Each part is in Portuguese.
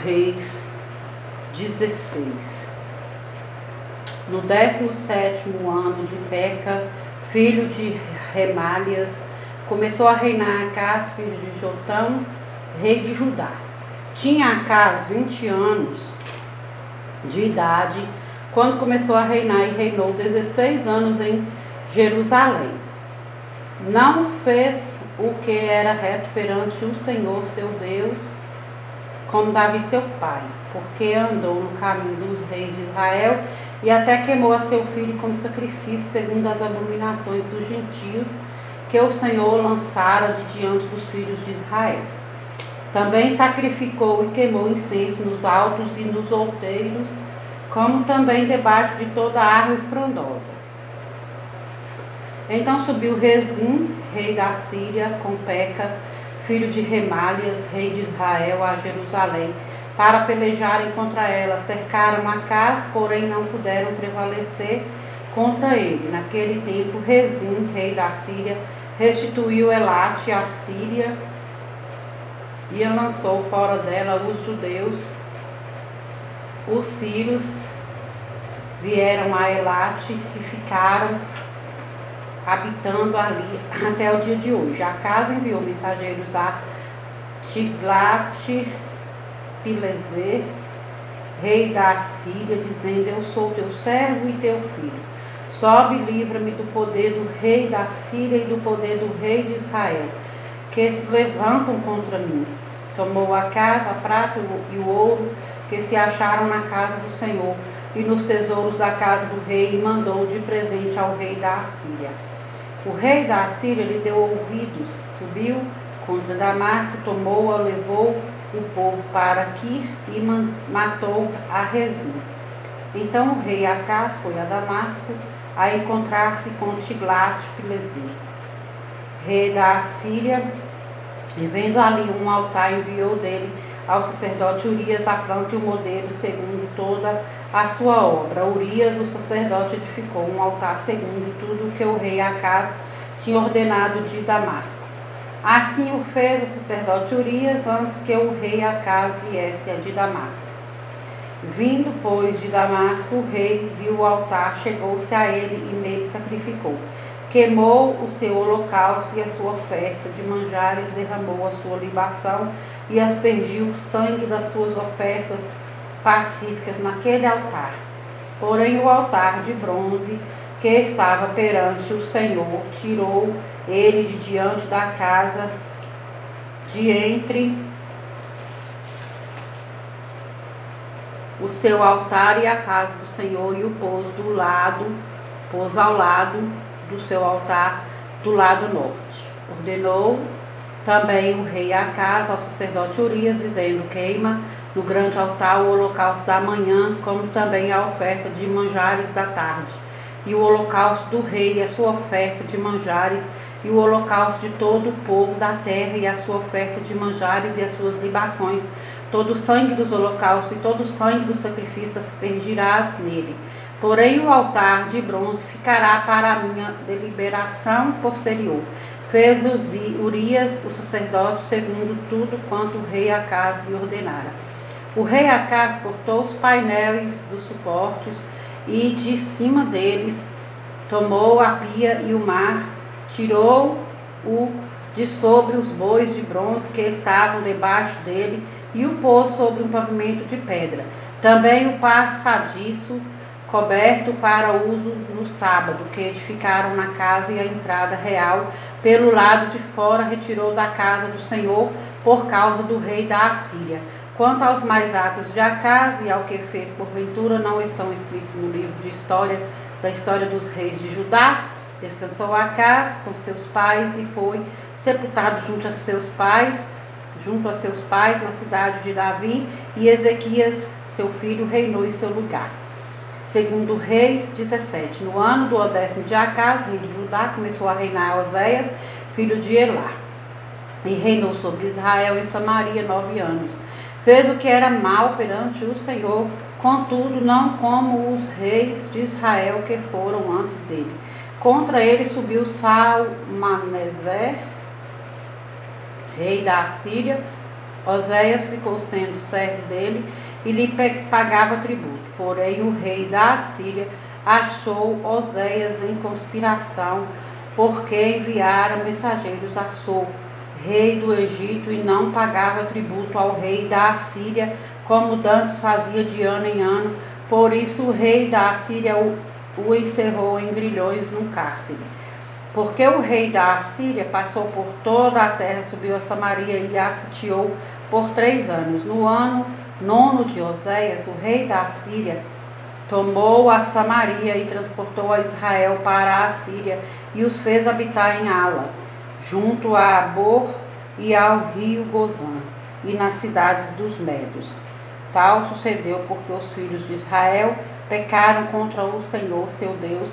Reis 16. No 17º ano de Peca, filho de Remálias, começou a reinar Acás, filho de Jotão, rei de Judá. Tinha Acás 20 anos de idade quando começou a reinar e reinou 16 anos em Jerusalém. Não fez o que era reto perante o Senhor seu Deus, como Davi seu pai, porque andou no caminho dos reis de Israel e até queimou a seu filho como sacrifício, segundo as abominações dos gentios que o Senhor lançara de diante dos filhos de Israel. Também sacrificou e queimou incenso nos altos e nos outeiros, como também debaixo de toda árvore frondosa. Então subiu Rezim, rei da Síria, com Peca, filho de Remálias, rei de Israel, a Jerusalém, para pelejarem contra ela. Cercaram Acás, porém não puderam prevalecer contra ele. Naquele tempo, Rezim, rei da Síria, restituiu Elate à Síria e lançou fora dela os judeus. Os sírios vieram a Elate e ficaram habitando ali até o dia de hoje. Acás enviou mensageiros a Tiglat-Pileser, rei da Síria, dizendo: eu sou teu servo e teu filho. Sobe e livra-me do poder do rei da Síria e do poder do rei de Israel, que se levantam contra mim. Tomou Acás a prata e o ouro que se acharam na casa do Senhor e nos tesouros da casa do rei, e mandou de presente ao rei da Síria. O rei da Síria lhe deu ouvidos, subiu contra Damasco, tomou-a, levou o povo para Quir e matou a Rezim. Então o rei Acás foi a Damasco a encontrar-se com Tiglat-Pileser, rei da Síria, e vendo ali um altar, enviou dele ao sacerdote Urias a planta e o modelo segundo toda a sua obra. Urias, o sacerdote, edificou um altar segundo tudo o que o rei Acás tinha ordenado de Damasco. Assim o fez o sacerdote Urias antes que o rei Acás viesse de Damasco. Vindo, pois, de Damasco, o rei viu o altar, chegou-se a ele e nele sacrificou. Queimou o seu holocausto e a sua oferta de manjares, derramou a sua libação e aspergiu o sangue das suas ofertas pacíficas naquele altar. Porém o altar de bronze que estava perante o Senhor, tirou ele de diante da casa, de entre o seu altar e a casa do Senhor, e o pôs ao lado do seu altar, do lado norte. Ordenou também o rei Acás ao sacerdote Urias, dizendo: queima no grande altar o holocausto da manhã, como também a oferta de manjares da tarde, e o holocausto do rei e a sua oferta de manjares, e o holocausto de todo o povo da terra e a sua oferta de manjares e as suas libações. Todo o sangue dos holocaustos e todo o sangue dos sacrifícios aspergirás nele. Porém o altar de bronze ficará para a minha deliberação posterior. Fez Urias, o sacerdote, segundo tudo quanto o rei Acás lhe ordenara. O rei Acás cortou os painéis dos suportes e de cima deles tomou a pia e o mar, tirou-o de sobre os bois de bronze que estavam debaixo dele e o pôs sobre um pavimento de pedra. Também o passadiço coberto para uso no sábado, que edificaram na casa, e a entrada real pelo lado de fora retirou da casa do Senhor por causa do rei da Assíria. Quanto aos mais atos de Acás e ao que fez porventura, não estão escritos no livro de história da história dos reis de Judá. Descansou Acás com seus pais e foi sepultado junto a seus pais na cidade de Davi, e Ezequias, seu filho, reinou em seu lugar. Segundo Reis 17. No ano do 10º de Acás, rei de Judá, começou a reinar Oséias, filho de Elá, e reinou sobre Israel em Samaria 9 anos. Fez o que era mal perante o Senhor, contudo não como os reis de Israel que foram antes dele. Contra ele subiu Salmaneser, rei da Assíria, Oséias ficou sendo servo dele e lhe pagava tributo. Porém, o rei da Assíria achou Oséias em conspiração, porque enviara mensageiros a So, rei do Egito, e não pagava tributo ao rei da Assíria, como dantes fazia de ano em ano. Por isso o rei da Assíria o encerrou em grilhões num cárcere. Porque o rei da Assíria passou por toda a terra, subiu a Samaria e a sitiou por 3 anos. No ano 9 de Oséias, o rei da Assíria tomou a Samaria e transportou a Israel para a Assíria e os fez habitar em Ala, junto a Abor e ao rio Gozã, e nas cidades dos Medos. Tal sucedeu porque os filhos de Israel pecaram contra o Senhor seu Deus,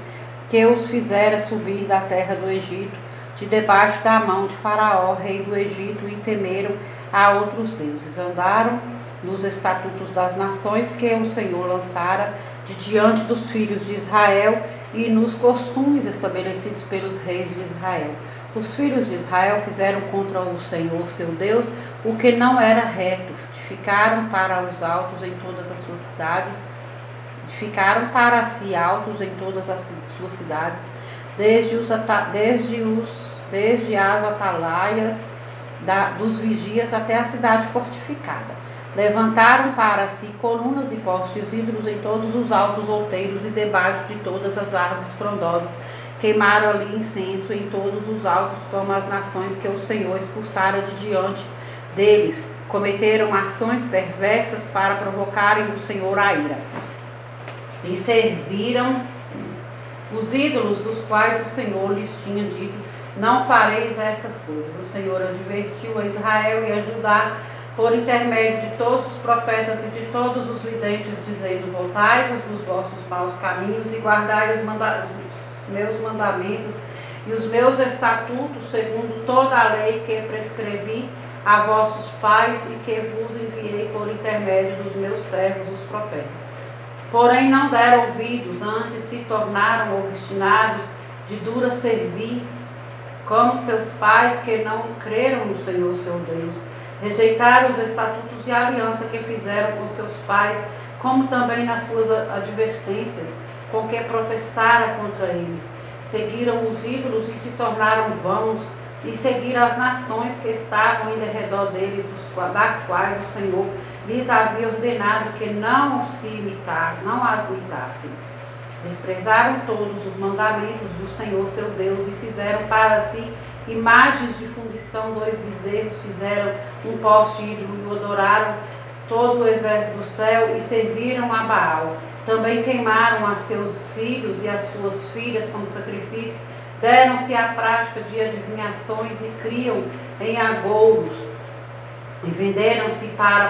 que os fizera subir da terra do Egito, de debaixo da mão de Faraó, rei do Egito, e temeram a outros deuses. Andaram nos estatutos das nações que o Senhor lançara de diante dos filhos de Israel e nos costumes estabelecidos pelos reis de Israel. Os filhos de Israel fizeram contra o Senhor seu Deus o que não era reto, ficaram para os altos em todas as suas cidades, ficaram para si altos em todas as suas cidades, desde as atalaias dos vigias até a cidade fortificada. Levantaram para si colunas e postes ídolos em todos os altos outeiros e debaixo de todas as árvores frondosas. Queimaram ali incenso em todos os altos, como as nações que o Senhor expulsara de diante deles. Cometeram ações perversas para provocarem o Senhor a ira. E serviram os ídolos dos quais o Senhor lhes tinha dito: não fareis estas coisas. O Senhor advertiu a Israel e a Judá por intermédio de todos os profetas e de todos os videntes, dizendo: voltai-vos dos vossos maus caminhos e guardai os meus mandamentos e os meus estatutos, segundo toda a lei que prescrevi a vossos pais e que vos enviei por intermédio dos meus servos, os profetas. Porém não deram ouvidos, antes se tornaram obstinados, de dura cerviz, como seus pais que não creram no Senhor seu Deus. Rejeitaram os estatutos e a aliança que fizeram com seus pais, como também nas suas advertências, com que protestara contra eles. Seguiram os ídolos e se tornaram vãos, e seguiram as nações que estavam em derredor deles, das quais o Senhor lhes havia ordenado que não as imitassem. Desprezaram todos os mandamentos do Senhor seu Deus e fizeram para si imagens de fundição, 2 bezerros, fizeram um poste ídolo e o adoraram todo o exército do céu e serviram a Baal. Também queimaram a seus filhos e as suas filhas como sacrifício, deram-se à prática de adivinhações e criam em agouros, e venderam-se para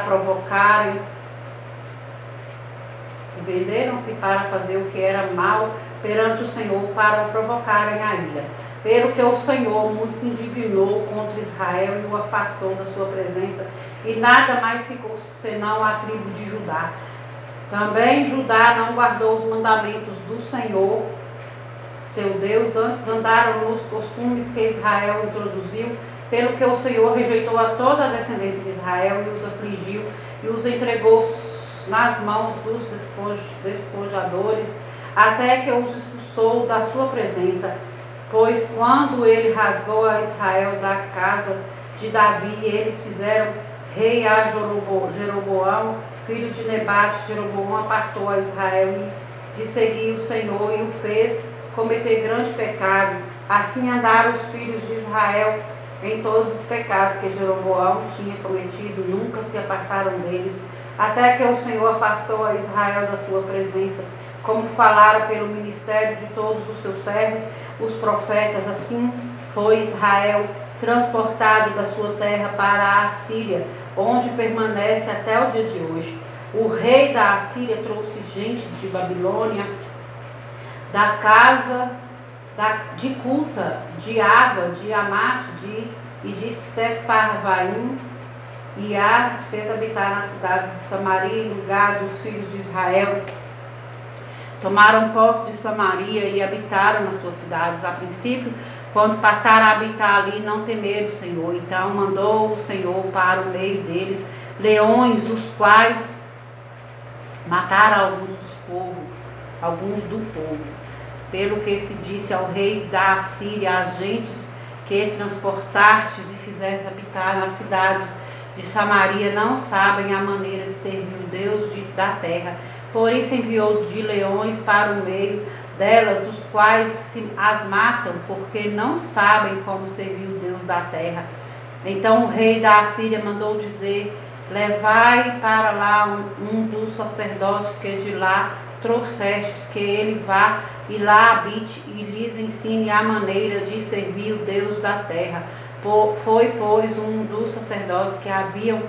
fazer o que era mal perante o Senhor, para o provocarem a ira. Pelo que o Senhor muito se indignou contra Israel e o afastou da sua presença, e nada mais ficou senão a tribo de Judá. Também Judá não guardou os mandamentos do Senhor seu Deus, antes andaram nos costumes que Israel introduziu, pelo que o Senhor rejeitou a toda a descendência de Israel e os afligiu e os entregou nas mãos dos despojadores, até que os expulsou da sua presença. Pois quando ele rasgou a Israel da casa de Davi, eles fizeram rei a Jeroboão, filho de Nebate. Jeroboão apartou a Israel de seguir o Senhor e o fez cometer grande pecado. Assim andaram os filhos de Israel em todos os pecados que Jeroboão tinha cometido, nunca se apartaram deles, até que o Senhor afastou a Israel da sua presença, como falara pelo ministério de todos os seus servos, os profetas. Assim foi Israel transportado da sua terra para a Assíria, onde permanece até o dia de hoje. O rei da Assíria trouxe gente de Babilônia, da casa de Culta, de Ava, de Amate e de Sepharvaim, e a fez habitar nas cidades de Samaria, em lugar dos filhos de Israel. Tomaram posse de Samaria e habitaram nas suas cidades. A princípio, Quando passaram a habitar ali, não temeram o Senhor. Então mandou o Senhor para o meio deles leões, os quais mataram alguns do povo. Pelo que se disse ao rei da Assíria, as gentes que transportastes e fizestes habitar nas cidades de Samaria não sabem a maneira de servir o Deus da terra. Por isso enviou de leões para o meio delas, os quais as matam, porque não sabem como servir o Deus da terra. Então o rei da Assíria mandou dizer: levai para lá um dos sacerdotes que de lá trouxestes, que ele vá e lá habite e lhes ensine a maneira de servir o Deus da terra. Foi, pois, um dos sacerdotes que haviam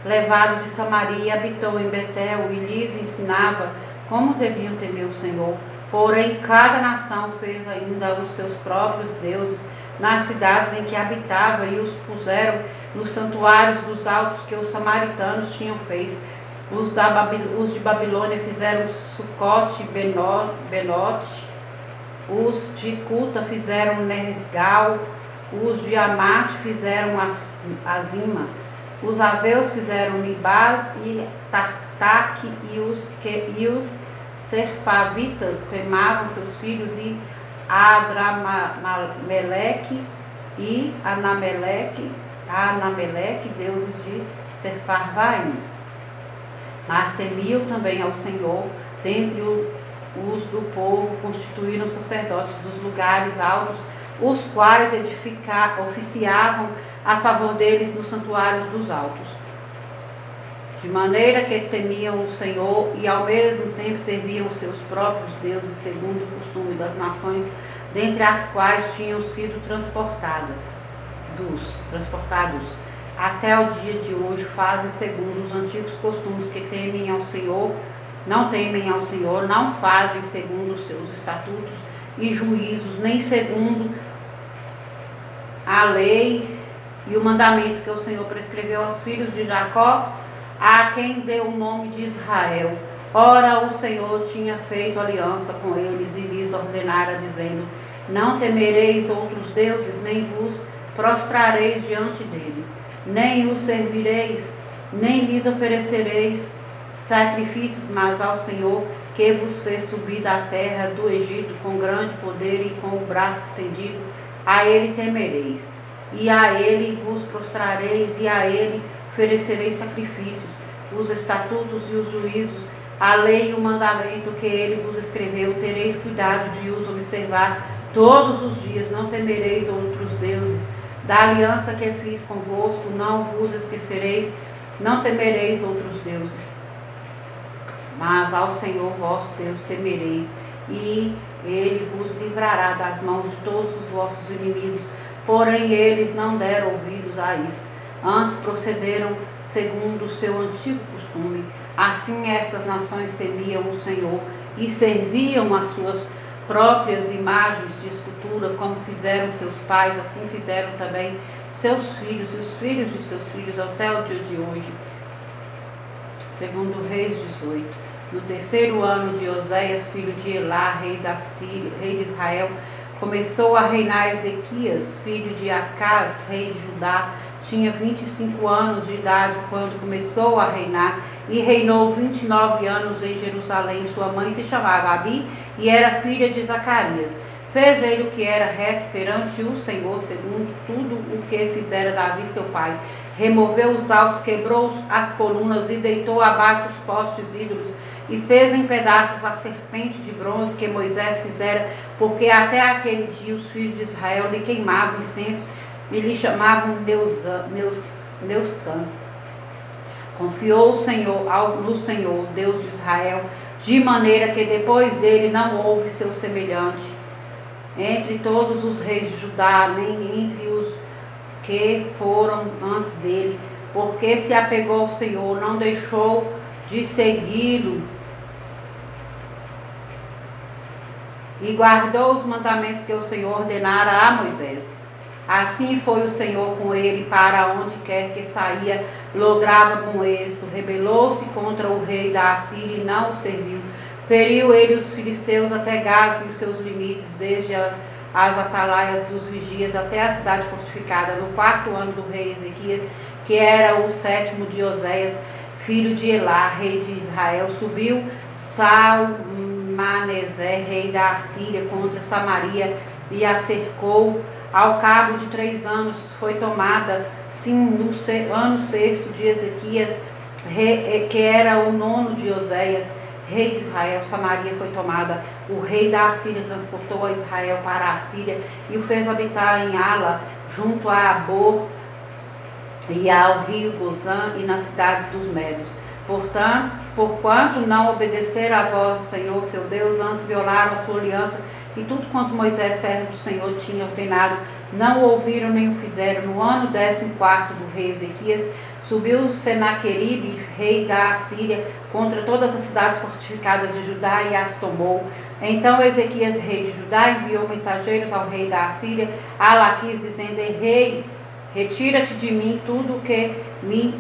levado de Samaria, habitou em Betel e lhes ensinava como deviam temer o Senhor. Porém, cada nação fez ainda os seus próprios deuses nas cidades em que habitava e os puseram nos santuários dos altos que os samaritanos tinham feito. Os de Babilônia fizeram Sucote e Benote, os de Cuta fizeram Nergal, os de Amate fizeram Azima, os aveus fizeram Nibás e Tartaque, e os serfavitas queimavam seus filhos, e Adrameleque e Anameleque, deuses de Sepharvaim. Mas temiam também ao Senhor. Dentre os do povo constituíram sacerdotes dos lugares altos, os quais oficiavam a favor deles nos santuários dos altos. De maneira que temiam o Senhor e ao mesmo tempo serviam os seus próprios deuses, segundo o costume das nações, dentre as quais tinham sido transportados. Até o dia de hoje fazem segundo os antigos costumes, que temem ao Senhor, não fazem segundo os seus estatutos e juízos, nem segundo a lei e o mandamento que o Senhor prescreveu aos filhos de Jacó, a quem deu o nome de Israel. Ora, o Senhor tinha feito aliança com eles e lhes ordenara, dizendo: não temereis outros deuses, nem vos prostrareis diante deles, nem os servireis, nem lhes oferecereis sacrifícios, mas ao Senhor, que vos fez subir da terra do Egito com grande poder e com o braço estendido, a ele temereis, e a ele vos prostrareis, e a ele oferecereis sacrifícios. Os estatutos e os juízos, a lei e o mandamento que ele vos escreveu, tereis cuidado de os observar todos os dias. Não temereis outros deuses. Da aliança que fiz convosco, não vos esquecereis, não temereis outros deuses. Mas ao Senhor vosso Deus temereis, e ele vos livrará das mãos de todos os vossos inimigos. Porém eles não deram ouvidos a isso, antes procederam segundo o seu antigo costume. Assim estas nações temiam o Senhor e serviam as suas próprias imagens de escultura, como fizeram seus pais, assim fizeram também seus filhos e os filhos de seus filhos até o dia de hoje. Segundo Reis 18. No terceiro ano de Oséias, filho de Elá, rei de Israel, começou a reinar Ezequias, filho de Acás, rei de Judá. Tinha 25 anos de idade quando começou a reinar, e reinou 29 anos em Jerusalém. Sua mãe se chamava Abi e era filha de Zacarias. Fez ele o que era reto perante o Senhor, segundo tudo o que fizera Davi seu pai. Removeu os altos, quebrou as colunas e deitou abaixo os postes ídolos, e fez em pedaços a serpente de bronze que Moisés fizera, porque até aquele dia os filhos de Israel lhe queimavam incenso e lhe chamavam Neustã. Confiou o Senhor no Senhor, Deus de Israel, de maneira que depois dele não houve seu semelhante entre todos os reis de Judá, nem entre os que foram antes dele, porque se apegou ao Senhor, não deixou de segui-lo e guardou os mandamentos que o Senhor ordenara a Moisés. Assim foi o Senhor com ele, para onde quer que saía, lograva com êxito. Rebelou-se contra o rei da Assíria e não o serviu. Feriu ele os filisteus até Gaza e os seus limites, desde as atalaias dos vigias até a cidade fortificada, no 4º ano do rei Ezequias, que era o 7º de Oséias, filho de Elá, rei de Israel. Subiu Salmaneser, rei da Assíria, contra Samaria e a cercou. Ao cabo de 3 anos foi tomada, sim, no ano 6º de Ezequias, que era o 9º de Oséias, rei de Israel. Samaria foi tomada. O rei da Assíria transportou a Israel para a Assíria e o fez habitar em Ala, junto a Abor e ao rio Gozã e nas cidades dos Medos. Portanto, porquanto não obedeceram a voz do Senhor, seu Deus, antes violaram a sua aliança e tudo quanto Moisés, servo do Senhor, tinha ordenado, não o ouviram nem o fizeram. No ano 14º do rei Ezequias, subiu Senaqueribe, rei da Assíria, contra todas as cidades fortificadas de Judá e as tomou. Então Ezequias, rei de Judá, enviou mensageiros ao rei da Assíria, a Laquis, dizendo: rei, retira-te de mim, tudo o que me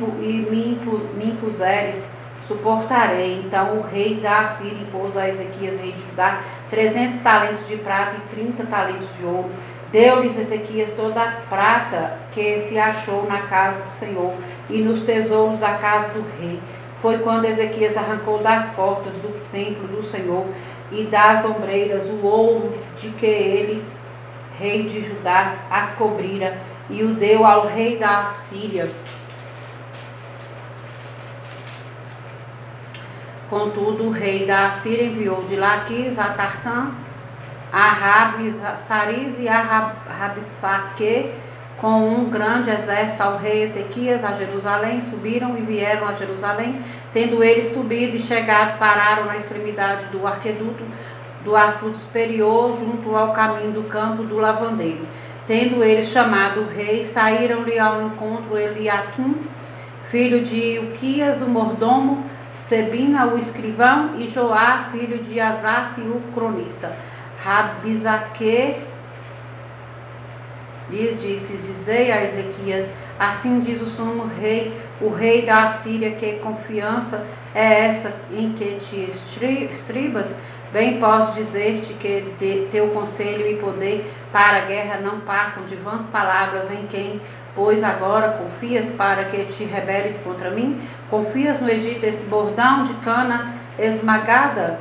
impuseres, suportarei. Então o rei da Assíria impôs a Ezequias, rei de Judá, 300 talentos de prata e 30 talentos de ouro. Deu-lhes Ezequias toda a prata que se achou na casa do Senhor e nos tesouros da casa do rei. Foi quando Ezequias arrancou das portas do templo do Senhor e das ombreiras o ouro de que ele, rei de Judá, as cobrira, e o deu ao rei da Assíria. Contudo, o rei da Assíria enviou de Laquis a Tartã, a Rabsaris e a Rabsaque, com um grande exército ao rei Ezequias a Jerusalém. Subiram e vieram a Jerusalém. Tendo eles subido e chegado, pararam na extremidade do arqueduto do açude superior, junto ao caminho do campo do lavandeiro. Tendo eles chamado o rei, saíram-lhe ao encontro Eliaquim, filho de Ilquias, o mordomo, Sebina, o escrivão, e Joá, filho de Asaf, o cronista. Rabsaque lhes disse: dizei a Ezequias: assim diz o sumo rei, o rei da Assíria, que confiança é essa em que te estribas? Bem posso dizer-te que teu conselho e poder para a guerra não passam de vãs palavras, em quem, pois agora confias para que te rebeles contra mim? Confias no Egito esse bordão de cana esmagada,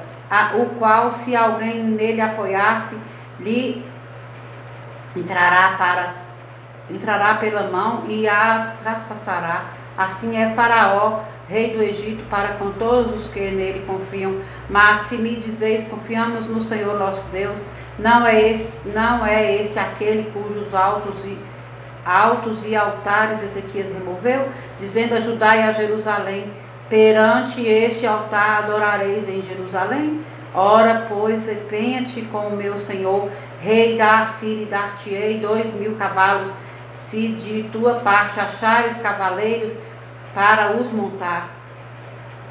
o qual, se alguém nele apoiar-se, lhe entrará pela mão e a traspassará. Assim é Faraó, rei do Egito, para com todos os que nele confiam. Mas se me dizeis: confiamos no Senhor nosso Deus, não é esse aquele cujos altos e altares Ezequias removeu, dizendo a Judá e a Jerusalém: perante este altar adorareis em Jerusalém? Ora, pois, empenha-te com o meu senhor, rei da Assíria, e dar-te-ei 2.000 cavalos, se de tua parte achares cavaleiros para os montar.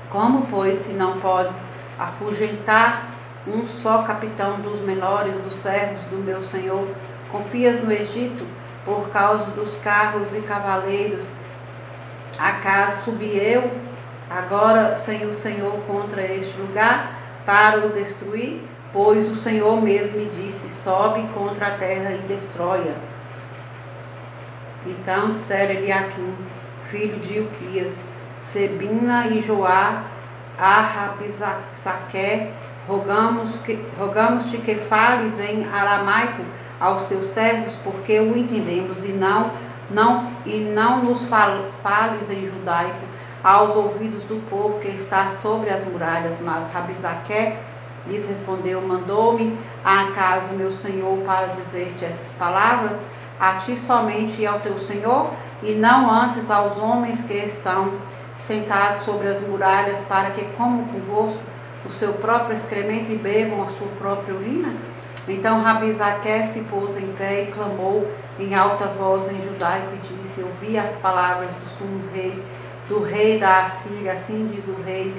Como, pois, se não podes afugentar um só capitão dos menores dos servos do meu senhor, confias no Egito por causa dos carros e cavaleiros? Acaso subi eu agora sem o Senhor contra este lugar para o destruir? Pois o Senhor mesmo me disse: sobe contra a terra e destrói-a. Então disseram Eliaquim, filho de Ilquias, Sebina e Joá, a Rabsaque: rogamos-te que fales em aramaico aos teus servos, porque o entendemos, e não nos fales em judaico aos ouvidos do povo que está sobre as muralhas. Mas Rabsaque lhes respondeu: mandou-me a casa meu senhor para dizer-te essas palavras, a ti somente e ao teu senhor, e não antes aos homens que estão sentados sobre as muralhas, para que comam convosco o seu próprio excremento e bebam a sua própria urina? Então Rabsaque se pôs em pé e clamou em alta voz em judaico e disse: ouvi as palavras do sumo rei, do rei da Assíria. Assim diz o rei: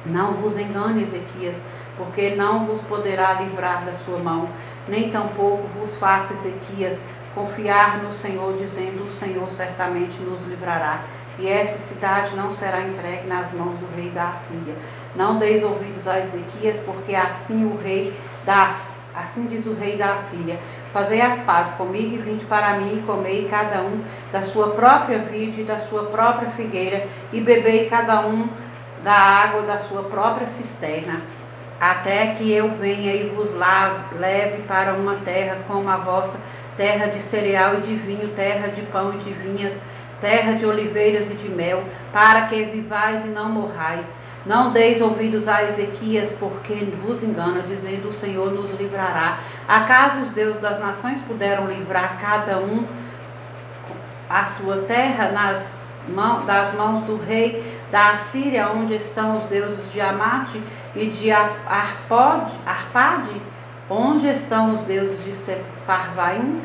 não vos engane, Ezequias, porque não vos poderá livrar da sua mão, nem tampouco vos faça, Ezequias, confiar no Senhor, dizendo: o Senhor certamente nos livrará, e essa cidade não será entregue nas mãos do rei da Assíria. Não deis ouvidos a Ezequias, porque assim o rei da Assim diz o rei da Assíria: fazei as pazes comigo e vinde para mim, e comei cada um da sua própria vide e da sua própria figueira, e bebei cada um da água da sua própria cisterna, até que eu venha e vos leve para uma terra como a vossa, terra de cereal e de vinho, terra de pão e de vinhas, terra de oliveiras e de mel, para que vivais e não morrais. Não deis ouvidos a Ezequias, porque vos engana, dizendo: o Senhor nos livrará. Acaso os deuses das nações puderam livrar cada um a sua terra das mãos do rei da Assíria, onde estão os deuses de Amate e de Arpade, onde estão os deuses de Sepharvaim,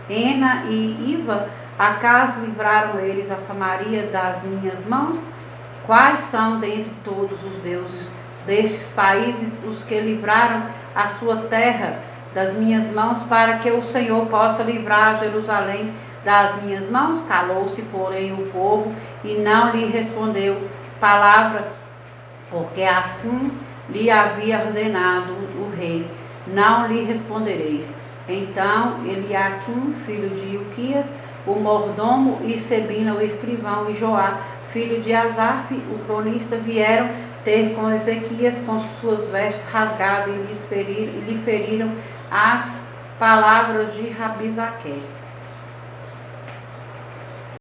Ena e Iva? Acaso livraram eles a Samaria das minhas mãos? Quais são dentre todos os deuses destes países os que livraram a sua terra das minhas mãos, para que o Senhor possa livrar Jerusalém das minhas mãos? Calou-se, porém, o povo e não lhe respondeu palavra, porque assim lhe havia ordenado o rei: não lhe respondereis. Então Eliaquim, filho de Ilquias, o mordomo, e Sebina, o escrivão, e Joá, filho de Asaf, o cronista, vieram ter com Ezequias com suas vestes rasgadas, e lhe feriram as palavras de Rabizaque.